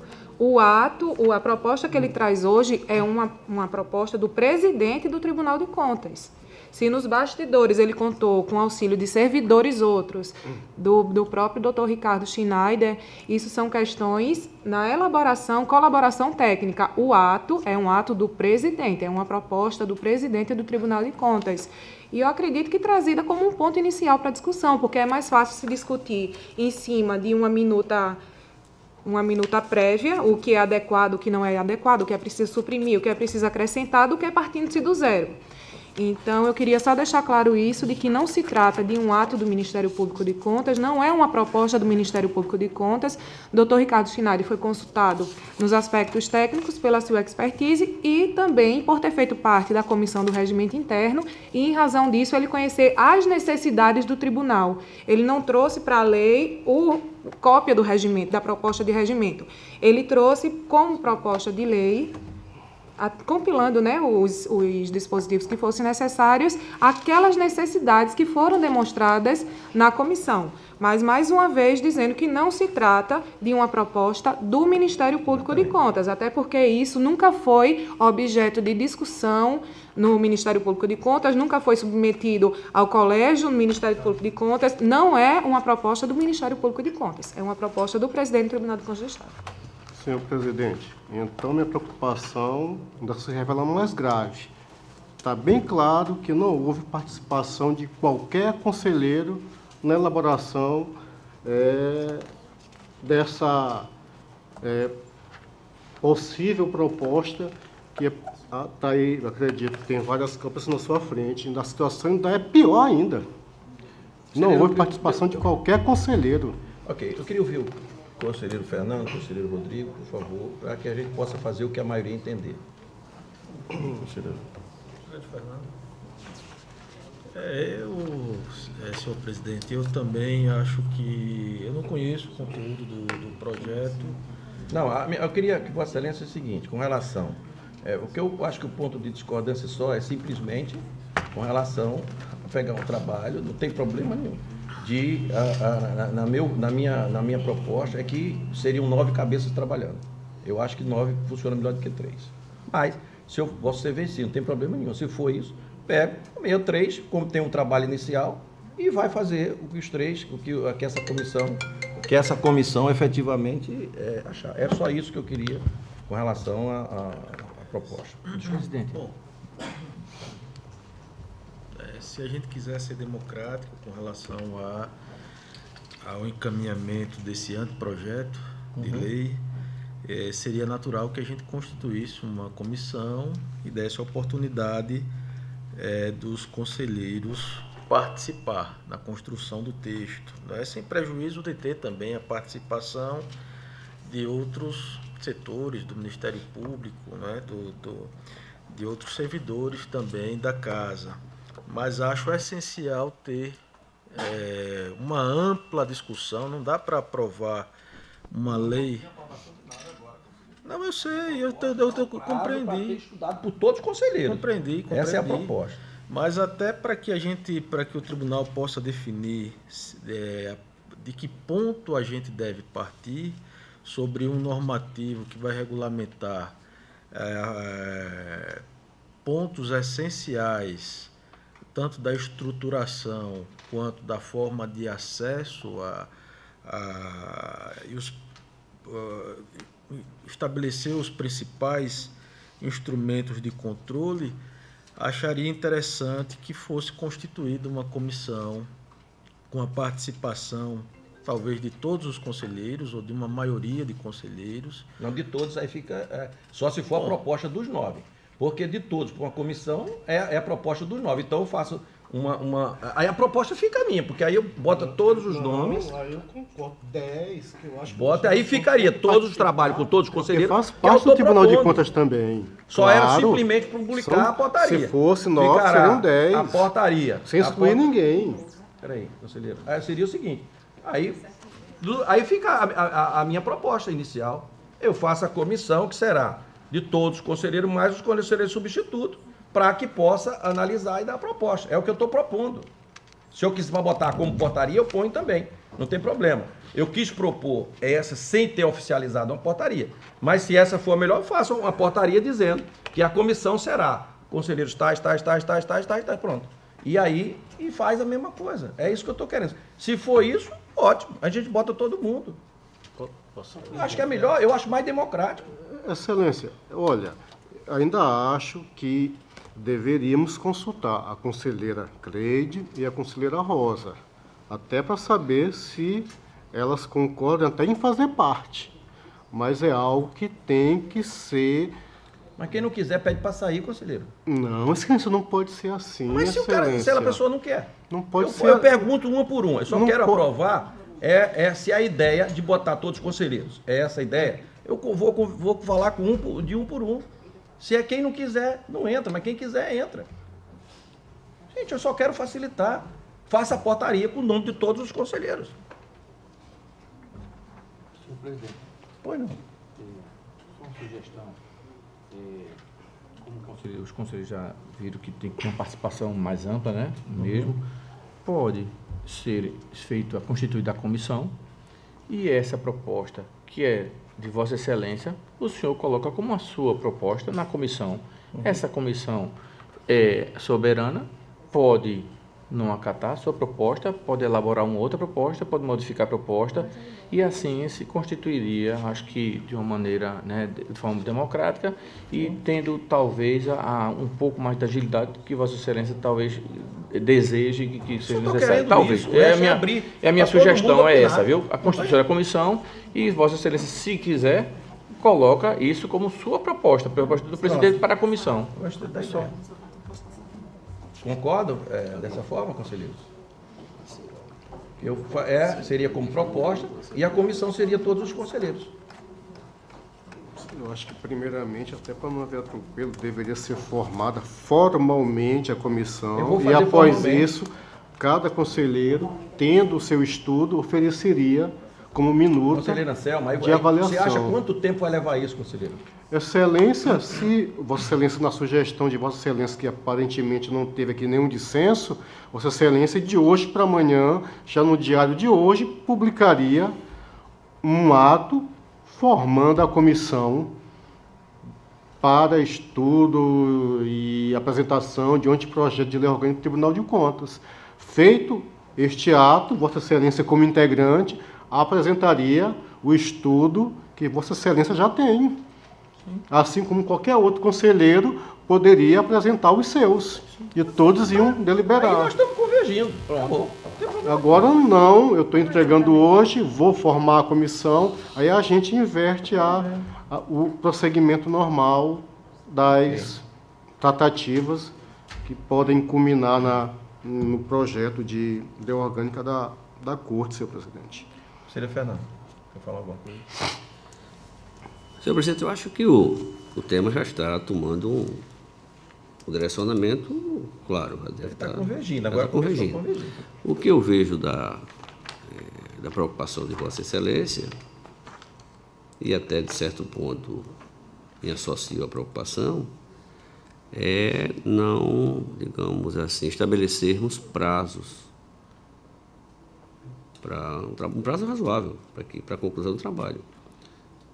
[SPEAKER 6] A proposta que ele traz hoje é uma proposta do presidente do Tribunal de Contas. Se nos bastidores ele contou com auxílio de servidores outros, do próprio doutor Ricardo Schneider, isso são questões na elaboração, colaboração técnica. O ato é um ato do presidente, é uma proposta do presidente do Tribunal de Contas. E eu acredito que trazida como um ponto inicial para a discussão, porque é mais fácil se discutir em cima de uma minuta prévia, o que é adequado, o que não é adequado, o que é preciso suprimir, o que é preciso acrescentar, do que partindo-se do zero. Então, eu queria só deixar claro isso, de que não se trata de um ato do Ministério Público de Contas, não é uma proposta do Ministério Público de Contas. O doutor Ricardo Schneider foi consultado nos aspectos técnicos pela sua expertise e também por ter feito parte da Comissão do Regimento Interno e, em razão disso, ele conhecer as necessidades do tribunal. Ele não trouxe para a lei cópia do regimento, da proposta de regimento. Ele trouxe como proposta de lei, compilando, né, os dispositivos que fossem necessários, aquelas necessidades que foram demonstradas na comissão. Mas, mais uma vez, dizendo que não se trata de uma proposta do Ministério Público de Contas, até porque isso nunca foi objeto de discussão no Ministério Público de Contas, nunca foi submetido ao colégio no Ministério Público de Contas, não é uma proposta do Ministério Público de Contas, é uma proposta do presidente do Tribunal de Contas do Estado.
[SPEAKER 4] Senhor presidente, então minha preocupação ainda se revela mais grave. Está bem claro que não houve participação de qualquer conselheiro na elaboração dessa possível proposta que está aí, eu acredito, que tem várias câmeras na sua frente, a situação ainda é pior ainda. Não houve participação de qualquer conselheiro.
[SPEAKER 2] Ok, eu queria ouvir o conselheiro Fernando, conselheiro Rodrigo, por favor, para que a gente possa fazer o que a maioria entender. Conselheiro.
[SPEAKER 1] Fernando. Senhor presidente, eu também acho que... Eu não conheço o conteúdo do projeto.
[SPEAKER 2] Não, eu queria que Vossa Excelência é o seguinte, com relação... o que eu acho que o ponto de discordância só é simplesmente com relação a pegar um trabalho, não tem problema nenhum. Na minha proposta é que seriam 9 cabeças trabalhando. Eu acho que 9 funciona melhor do que 3. Mas, se eu posso ser vencido, não tem problema nenhum. Se for isso, pego meio 3, como tem um trabalho inicial, e vai fazer o que os 3, que essa comissão efetivamente achar. É só isso que eu queria com relação à proposta.
[SPEAKER 1] Presidente. Bom, se a gente quiser ser democrático com relação ao encaminhamento desse anteprojeto, de lei, seria natural que a gente constituísse uma comissão e desse a oportunidade dos conselheiros participar na construção do texto, né? Sem prejuízo de ter também a participação de outros setores do Ministério Público, né? De outros servidores também da casa. Mas acho essencial ter uma ampla discussão. Não dá para aprovar uma lei. Não, eu sei, eu compreendi.
[SPEAKER 2] Estudado por todos os conselheiros.
[SPEAKER 1] Compreendi.
[SPEAKER 2] Essa é a proposta.
[SPEAKER 1] Mas até para que o tribunal possa definir de que ponto a gente deve partir sobre um normativo que vai regulamentar pontos essenciais, tanto da estruturação quanto da forma de acesso estabelecer os principais instrumentos de controle, acharia interessante que fosse constituída uma comissão com a participação, talvez, de todos os conselheiros ou de uma maioria de conselheiros.
[SPEAKER 2] Não de todos, aí fica só se for a proposta dos 9. Porque de todos, para uma comissão, é a proposta dos 9. Então eu faço aí a proposta fica minha, porque aí eu boto todos os nomes.
[SPEAKER 7] Aí eu concordo. 10, que eu acho que...
[SPEAKER 2] Bota, aí ficaria todos os trabalhos com todos os
[SPEAKER 4] Porque
[SPEAKER 2] conselheiros.
[SPEAKER 4] faz parte do Tribunal de Contas também.
[SPEAKER 2] Só era
[SPEAKER 4] Claro.
[SPEAKER 2] simplesmente publicar a portaria.
[SPEAKER 4] Se fosse 9,
[SPEAKER 2] Ficará
[SPEAKER 4] seriam 10.
[SPEAKER 2] a portaria.
[SPEAKER 4] Sem excluir ninguém.
[SPEAKER 2] Peraí, conselheiro. Aí seria o seguinte, aí fica a minha proposta inicial. Eu faço a comissão, que será de todos os conselheiros, mais os conselheiros substitutos, para que possa analisar e dar a proposta. É o que eu estou propondo. Se eu quiser botar como portaria, eu ponho também. Não tem problema. Eu quis propor essa sem ter oficializado uma portaria. Mas se essa for a melhor, eu faço uma portaria dizendo que a comissão será conselheiros tais, pronto. E aí, faz a mesma coisa. É isso que eu estou querendo. Se for isso, ótimo. A gente bota todo mundo. Eu acho que é melhor, eu acho mais democrático.
[SPEAKER 4] Excelência, olha, ainda acho que deveríamos consultar a conselheira Cleide e a conselheira Rosa, até para saber se elas concordam até em fazer parte. Mas é algo que tem que ser...
[SPEAKER 2] Mas quem não quiser pede para sair, conselheiro.
[SPEAKER 4] Não, excelência, não pode ser assim.
[SPEAKER 2] Mas se a pessoa não quer.
[SPEAKER 4] Não pode ser.
[SPEAKER 2] Eu pergunto uma por uma. Eu só
[SPEAKER 4] Não
[SPEAKER 2] quero
[SPEAKER 4] pode.
[SPEAKER 2] aprovar se a ideia de botar todos os conselheiros é essa a ideia. Eu vou falar de um por um. Se é quem não quiser, não entra, mas quem quiser, entra. Gente, eu só quero facilitar. Faça a portaria com o nome de todos os conselheiros.
[SPEAKER 8] Senhor presidente,
[SPEAKER 2] Pois não.
[SPEAKER 8] só uma sugestão. Como os conselheiros já viram que tem que ter uma participação mais ampla, né? Mesmo, pode ser feita, constituída a comissão, e essa proposta, que é de Vossa Excelência, o senhor coloca como a sua proposta na comissão. Essa comissão é soberana, pode não acatar a sua proposta, pode elaborar uma outra proposta, pode modificar a proposta, e assim se constituiria, acho que de uma maneira, né, de forma democrática, e tendo talvez um pouco mais de agilidade que Vossa Excelência talvez deseje que seja necessário. Talvez. A minha sugestão é essa, viu? A constituição da comissão, e Vossa Excelência, se quiser, coloca isso como sua proposta do presidente para a comissão.
[SPEAKER 2] Gostei da ideia. Concordam dessa forma, conselheiros? Seria como proposta e a comissão seria todos os conselheiros.
[SPEAKER 4] Eu acho que, primeiramente, até para não haver atropelo, deveria ser formada formalmente a
[SPEAKER 2] Eu
[SPEAKER 4] comissão.
[SPEAKER 2] vou
[SPEAKER 4] E,
[SPEAKER 2] fazer
[SPEAKER 4] após
[SPEAKER 2] formalmente.
[SPEAKER 4] isso, cada conselheiro, tendo o seu estudo, ofereceria como minuta
[SPEAKER 2] Conselheiro Anselmo,
[SPEAKER 4] de avaliação.
[SPEAKER 2] você acha quanto tempo vai levar isso, conselheiro?
[SPEAKER 4] Excelência, se Vossa Excelência, na sugestão de Vossa Excelência, que aparentemente não teve aqui nenhum dissenso, Vossa Excelência, de hoje para amanhã, já no diário de hoje, publicaria um ato formando a comissão para estudo e apresentação de um anteprojeto de lei orgânica do Tribunal de Contas. Feito este ato, Vossa Excelência, como integrante, apresentaria o estudo que Vossa Excelência já tem. Assim como qualquer outro conselheiro poderia apresentar os seus. E todos iam
[SPEAKER 2] Aí
[SPEAKER 4] deliberar.
[SPEAKER 2] nós estamos convergindo. Acabou. Não tem problema.
[SPEAKER 4] Agora não, eu estou entregando hoje, vou formar a comissão, aí a gente inverte o prosseguimento normal das tratativas que podem culminar no projeto de lei orgânica da Corte, senhor presidente.
[SPEAKER 2] Conselheiro Fernando, quer falar alguma coisa?
[SPEAKER 5] Senhor presidente, eu acho que o tema já está tomando um direcionamento, claro.
[SPEAKER 2] Está convergindo,
[SPEAKER 5] agora
[SPEAKER 2] começou a
[SPEAKER 5] convergindo.
[SPEAKER 2] convergir.
[SPEAKER 5] O que eu vejo da preocupação de Vossa Excelência, e até de certo ponto me associo à preocupação, é não, digamos assim, estabelecermos prazos para um prazo razoável para a conclusão do trabalho.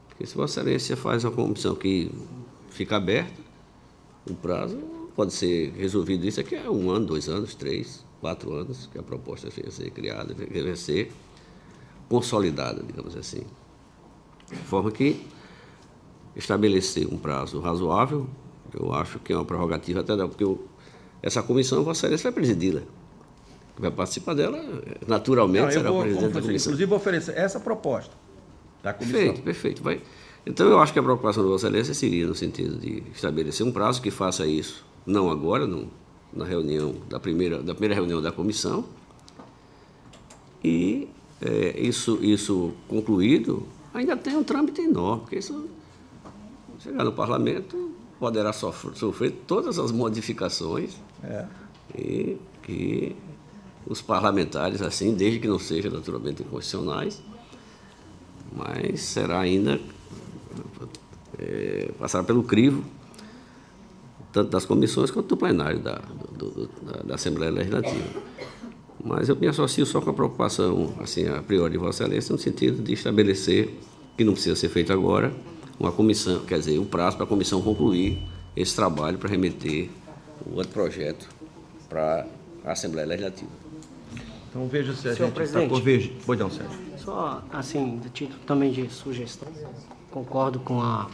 [SPEAKER 5] Porque se Vossa Excelência faz uma comissão que fica aberta, o prazo pode ser resolvido isso aqui é 1 ano, 2 anos, 3, 4 anos, que a proposta vai ser criada, vai ser consolidada, digamos assim. De forma que estabelecer um prazo razoável, eu acho que é uma prerrogativa, até porque essa comissão, Vossa Excelência vai presidi-la. Vai participar dela, naturalmente, será o presidente da comissão.
[SPEAKER 2] Inclusive, vou oferecer essa proposta da comissão.
[SPEAKER 5] Perfeito. Então, eu acho que a preocupação da Vossa Excelência seria no sentido de estabelecer um prazo que faça isso, não agora, na reunião da primeira reunião da comissão, e isso concluído, ainda tem um trâmite enorme, porque isso, chegar no parlamento, poderá sofrer todas as modificações e que os parlamentares, assim, desde que não sejam naturalmente inconstitucionais, mas será ainda passar pelo crivo tanto das comissões quanto do plenário da Assembleia Legislativa. Mas eu me associo só com a preocupação, assim, a priori de Vossa Excelência, no sentido de estabelecer, que não precisa ser feito agora, uma comissão, quer dizer, um prazo para a comissão concluir esse trabalho para remeter o outro projeto para a Assembleia Legislativa.
[SPEAKER 2] Então veja se a
[SPEAKER 9] Senhor
[SPEAKER 2] gente
[SPEAKER 9] presidente,
[SPEAKER 2] está convergindo. Pois não, Sérgio.
[SPEAKER 9] Só, assim, de título também de sugestão, concordo com a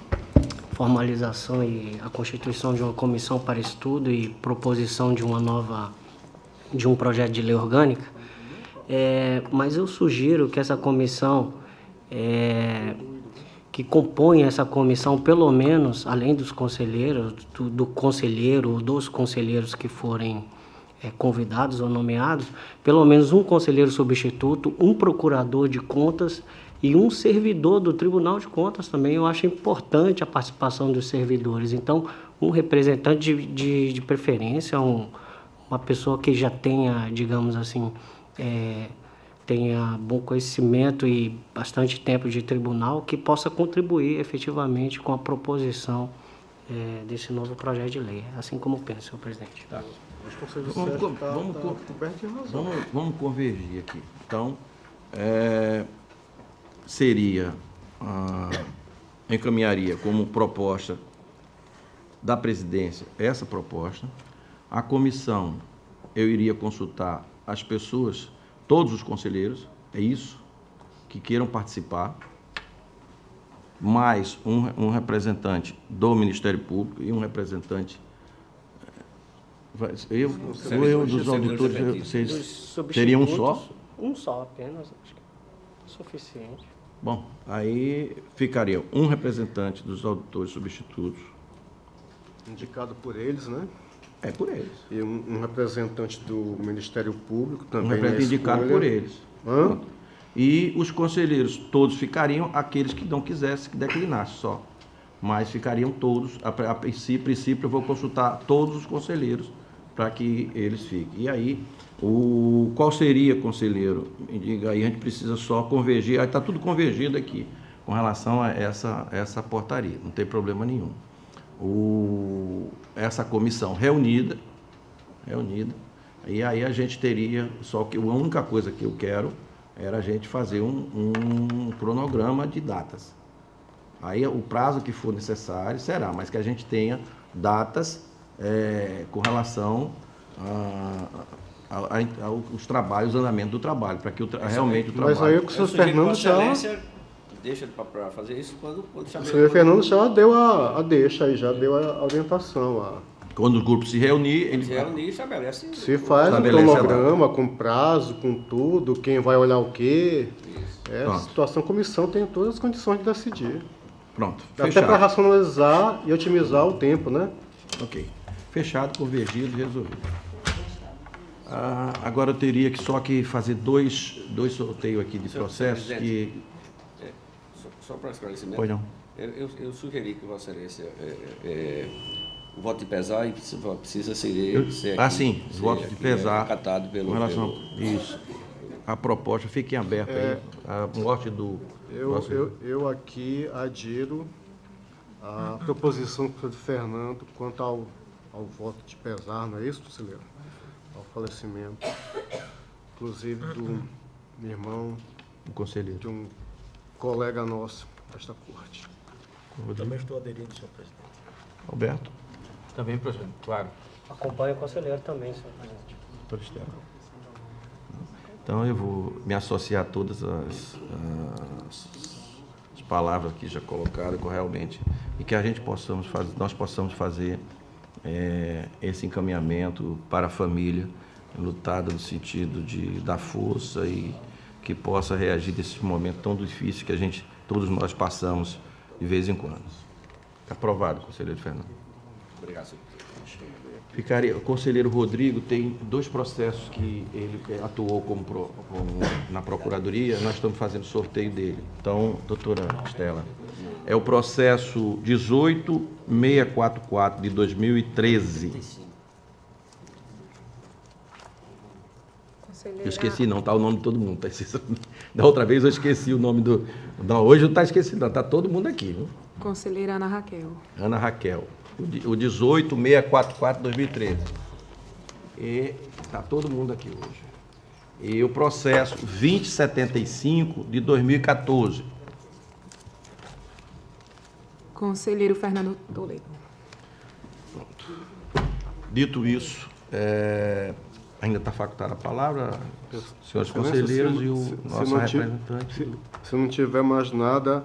[SPEAKER 9] formalização e a constituição de uma comissão para estudo e proposição de um projeto de lei orgânica, mas eu sugiro que essa comissão, que compõe essa comissão, pelo menos, além dos conselheiros, do conselheiro ou dos conselheiros que forem convidados ou nomeados, pelo menos um conselheiro substituto, um procurador de contas e um servidor do Tribunal de Contas também. Eu acho importante a participação dos servidores. Então, um representante de preferência, uma pessoa que já tenha, digamos assim, tenha bom conhecimento e bastante tempo de tribunal, que possa contribuir efetivamente com a proposição desse novo projeto de lei. Assim como penso, senhor presidente.
[SPEAKER 2] Tá. Vamos convergir aqui. Então, encaminharia como proposta da presidência essa proposta. A comissão, eu iria consultar as pessoas, todos os conselheiros, é isso, que queiram participar, mais um representante do Ministério Público e um representante... Eu dos auditores, vocês teriam um só?
[SPEAKER 9] Um só apenas, acho que é suficiente.
[SPEAKER 2] Bom, aí ficaria um representante dos auditores substitutos.
[SPEAKER 4] Indicado por eles, né?
[SPEAKER 2] Por eles.
[SPEAKER 4] E um representante do Ministério Público também.
[SPEAKER 2] Um representante indicado por eles. E os conselheiros todos ficariam, aqueles que não quisessem, que declinassem só. Mas ficariam todos, a princípio eu vou consultar todos os conselheiros para que eles fiquem. E aí, qual seria, conselheiro? Me diga aí, a gente precisa só convergir, aí está tudo convergido aqui, com relação a essa portaria, não tem problema nenhum. Essa comissão reunida, e aí a gente teria, só que a única coisa que eu quero era a gente fazer um cronograma de datas. Aí o prazo que for necessário será, mas que a gente tenha datas com relação aos trabalhos, o andamento do trabalho, para que realmente o trabalho...
[SPEAKER 4] Mas aí o senhor Fernando já...
[SPEAKER 5] Deixa para fazer isso quando
[SPEAKER 4] o senhor Fernando já deu a deixa aí, já deu a orientação.
[SPEAKER 2] Quando o grupo se reunir, ele
[SPEAKER 5] Se reunir e estabelece.
[SPEAKER 4] Se faz um
[SPEAKER 2] Estabelece a
[SPEAKER 4] cronograma com prazo, com tudo, quem vai olhar o quê. A
[SPEAKER 2] Pronto.
[SPEAKER 4] situação, a comissão tem todas as condições de decidir.
[SPEAKER 2] Pronto,
[SPEAKER 4] Até
[SPEAKER 2] fechado.
[SPEAKER 4] para racionalizar e otimizar o tempo, né?
[SPEAKER 2] Ok. Fechado, convergido e resolvido. Agora eu teria que só que fazer dois sorteios aqui de
[SPEAKER 5] Senhor
[SPEAKER 2] processos
[SPEAKER 5] presidente.
[SPEAKER 2] que...
[SPEAKER 5] Só para esclarecimento.
[SPEAKER 2] Pois não.
[SPEAKER 5] Eu sugeri que Vossa Excelência o voto de pesar e precisa ser aqui,
[SPEAKER 2] Sim, os votos de pesar
[SPEAKER 5] acatado pelo...
[SPEAKER 2] com relação isso. A proposta, fiquem abertos aí. A morte do...
[SPEAKER 4] Eu aqui adiro a proposição do professor Fernando quanto ao voto de pesar, não é isso, conselheiro? Ao falecimento, inclusive do meu irmão,
[SPEAKER 2] O conselheiro.
[SPEAKER 4] de um colega nosso desta corte.
[SPEAKER 1] Eu também estou aderindo, senhor presidente.
[SPEAKER 2] Alberto.
[SPEAKER 8] Também, professor, claro.
[SPEAKER 9] Acompanha o conselheiro também, senhor presidente.
[SPEAKER 2] Professor. Então eu vou me associar a todas as palavras que já colocaram realmente e que nós possamos fazer esse encaminhamento para a família, lutada no sentido de dar força e que possa reagir desse momento tão difícil que todos nós passamos de vez em quando. Aprovado, conselheiro Fernando.
[SPEAKER 5] Obrigado, senhor
[SPEAKER 2] presidente. O conselheiro Rodrigo tem 2 processos que ele atuou na Procuradoria, nós estamos fazendo sorteio dele. Então, doutora Estela, é o processo 18644 de 2013. Eu esqueci não, tá o nome de todo mundo. Tá? Da outra vez eu esqueci o nome do... Não, hoje não está esquecido não, está todo mundo aqui. Viu?
[SPEAKER 6] Conselheira Ana Raquel.
[SPEAKER 2] Ana Raquel. O 18644 de 2013. E está todo mundo aqui hoje. E o processo 2075 de 2014.
[SPEAKER 6] Conselheiro Fernando Toledo.
[SPEAKER 2] Dito isso, ainda está facultada a palavra, senhores conselheiros e o nosso representante.
[SPEAKER 4] Se não tiver mais nada,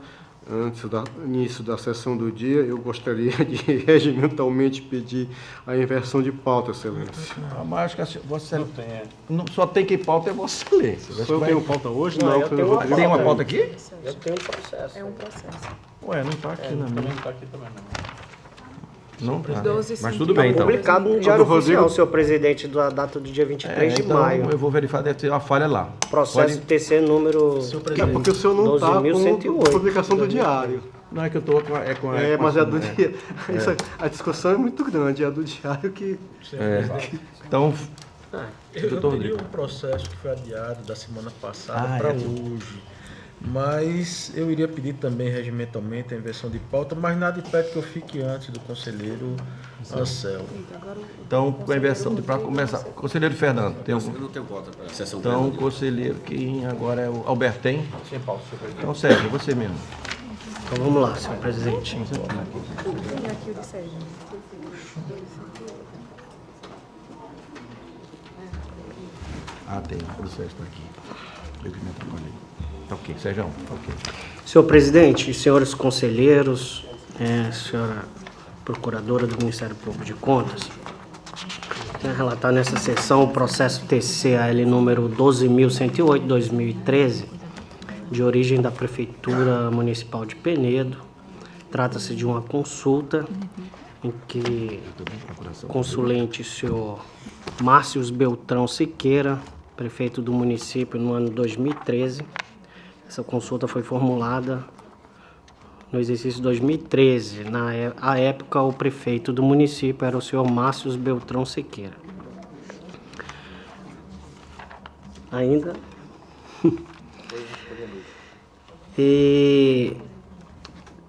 [SPEAKER 4] antes do início da sessão do dia, eu gostaria de regimentalmente pedir a inversão de pauta, Excelência.
[SPEAKER 2] Mas acho que Vossa Excelência só tem que pauta é Vossa Excelência.
[SPEAKER 4] O senhor tem uma pauta hoje?
[SPEAKER 9] Não, eu tenho uma
[SPEAKER 4] Rodrigo.
[SPEAKER 2] Tem uma pauta aqui?
[SPEAKER 9] Eu tenho um processo.
[SPEAKER 6] É um processo.
[SPEAKER 2] Ué, não está aqui na minha.
[SPEAKER 8] Não está aqui também, não.
[SPEAKER 2] Não está.
[SPEAKER 6] 12,
[SPEAKER 2] Mas
[SPEAKER 6] sim.
[SPEAKER 2] tudo bem, então.
[SPEAKER 9] Publicado no
[SPEAKER 4] do
[SPEAKER 9] Diário
[SPEAKER 4] Rodrigo?
[SPEAKER 9] Oficial, senhor presidente, da data do dia 23 de
[SPEAKER 2] Então
[SPEAKER 9] maio.
[SPEAKER 2] eu vou verificar, deve ter uma falha lá.
[SPEAKER 9] Processo TC número...
[SPEAKER 4] É porque o senhor não está com
[SPEAKER 9] 12.108.
[SPEAKER 4] a publicação do diário.
[SPEAKER 2] Não, é que eu estou
[SPEAKER 4] Mas a do dia. A discussão é muito grande, é a do diário que.
[SPEAKER 2] Então,
[SPEAKER 1] Eu
[SPEAKER 2] doutor
[SPEAKER 1] teria
[SPEAKER 2] Rodrigo.
[SPEAKER 1] um processo que foi adiado da semana passada para hoje. Mas eu iria pedir também regimentalmente a inversão de pauta, mas nada impede que eu fique antes do conselheiro Anselmo.
[SPEAKER 2] Então, com a inversão, para começar. Conselheiro Fernando, tem
[SPEAKER 5] Eu
[SPEAKER 2] um.
[SPEAKER 5] não tenho pauta para a sessão
[SPEAKER 2] Então, o
[SPEAKER 5] plenária.
[SPEAKER 2] conselheiro que agora é o Alberto tem.
[SPEAKER 8] Sem pauta, senhor presidente.
[SPEAKER 2] Então, Sérgio, você mesmo.
[SPEAKER 9] Então vamos lá, senhor presidente.
[SPEAKER 6] Aqui o de Sérgio.
[SPEAKER 2] Tem. O Sérgio está aqui. Eu que me atrapalhei. Tá ok, Sérgio. Ok.
[SPEAKER 9] Senhor presidente, senhores conselheiros, senhora procuradora do Ministério Público de Contas, tenho a relatar nessa sessão o processo TCAL número 12.108/2013, de origem da Prefeitura Municipal de Penedo. Trata-se de uma consulta em que o consulente, senhor Márcio Beltrão Siqueira, prefeito do município no ano 2013. Essa consulta foi formulada no exercício 2013. À época, o prefeito do município era o senhor Márcio Beltrão Siqueira. Ainda... E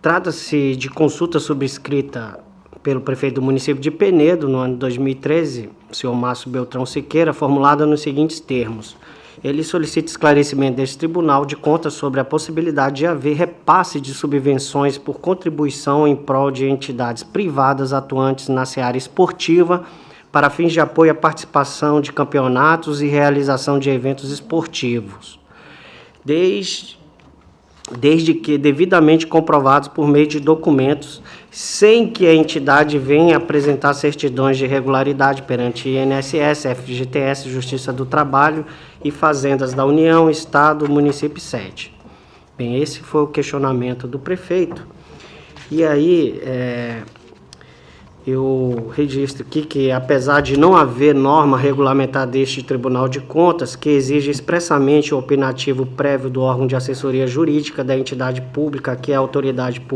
[SPEAKER 9] trata-se de consulta subscrita pelo prefeito do município de Penedo no ano 2013, o senhor Márcio Beltrão Siqueira, formulada nos seguintes termos. Ele solicita esclarecimento deste Tribunal de Contas sobre a possibilidade de haver repasse de subvenções por contribuição em prol de entidades privadas atuantes na seara esportiva para fins de apoio à participação de campeonatos e realização de eventos esportivos. Desde desde que devidamente comprovados por meio de documentos, sem que a entidade venha apresentar certidões de regularidade perante INSS, FGTS, Justiça do Trabalho e Fazendas da União, Estado, Município e Sede. Bem, esse foi o questionamento do prefeito. E aí, eu registro aqui que, apesar de não haver norma regulamentar deste Tribunal de Contas, que exige expressamente o opinativo prévio do órgão de assessoria jurídica da entidade pública, que é a autoridade pública